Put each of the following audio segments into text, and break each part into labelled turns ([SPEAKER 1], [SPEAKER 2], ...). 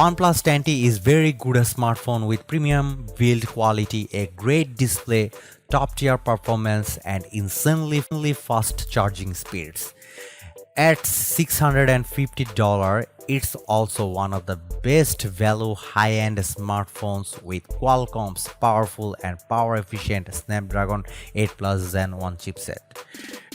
[SPEAKER 1] OnePlus 10T is very good smartphone with premium build quality, a great display, top-tier performance, and insanely fast charging speeds. At $650, it's also one of the best value high-end smartphones with Qualcomm's powerful and power-efficient Snapdragon 8 Plus Gen 1 chipset.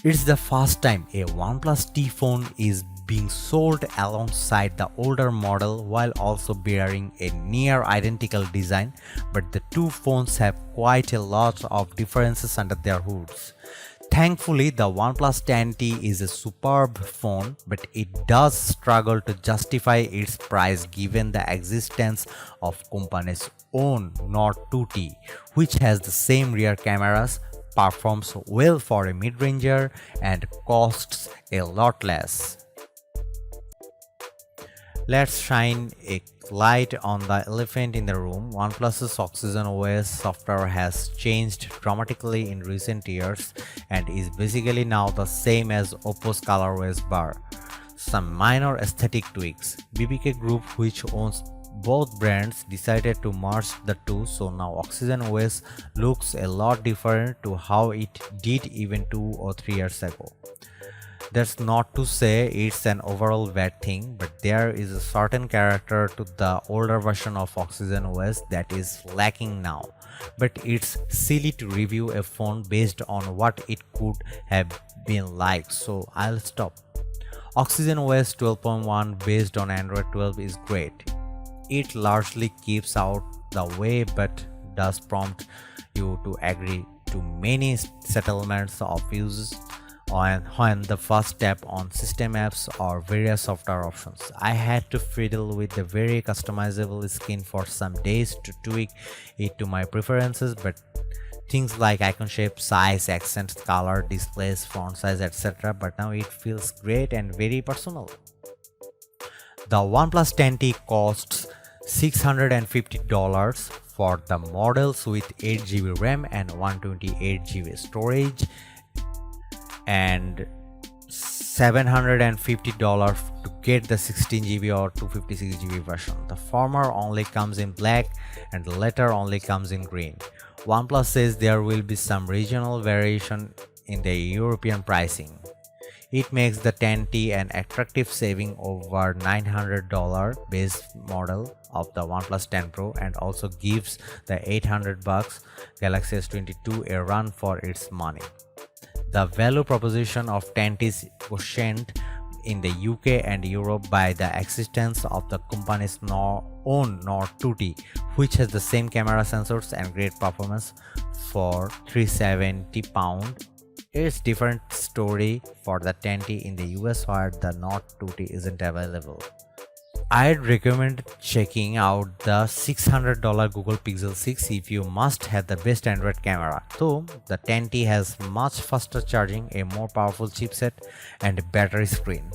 [SPEAKER 1] It's the first time a OnePlus T phone is being sold alongside the older model while also bearing a near identical design, but the two phones have quite a lot of differences under their hoods. Thankfully, the OnePlus 10T is a superb phone, but it does struggle to justify its price given the existence of company's own Nord 2T, which has the same rear cameras, performs well for a mid-ranger, and costs a lot less. Let's shine a light on the elephant in the room. OnePlus's Oxygen OS software has changed dramatically in recent years and is basically now the same as Oppo's ColorOS bar. Some minor aesthetic tweaks. BBK Group, which owns both brands, decided to merge the two, so now Oxygen OS looks a lot different to how it did even 2 or 3 years ago. That's not to say it's an overall bad thing, but there is a certain character to the older version of Oxygen OS that is lacking now. But it's silly to review a phone based on what it could have been like, so I'll stop. Oxygen OS 12.1 based on Android 12 is great. It largely keeps out the way but does prompt you to agree to many settlements of uses when the first tap on system apps or various software options. I had to fiddle with the very customizable skin for some days to tweak it to my preferences, but things like icon shape, size, accents, color, displays, font size, etc. But now it feels great and very personal. The OnePlus 10T costs $650 for the models with 8GB RAM and 128GB storage, and $750 to get the 16GB or 256GB version. The former only comes in black and the latter only comes in green. OnePlus says there will be some regional variation in the European pricing. It makes the 10T an attractive saving over $900 base model of the OnePlus 10 Pro and also gives the $800 Galaxy S22 a run for its money. The value proposition of 10T is cushioned in the UK and Europe by the existence of the company's own Nord 2T, which has the same camera sensors and great performance for £370. It's different story for the 10T in the US where the Nord 2T isn't available. I'd recommend checking out the $600 Google Pixel 6 if you must have the best Android camera. Though the 10T has much faster charging, a more powerful chipset, and a better screen.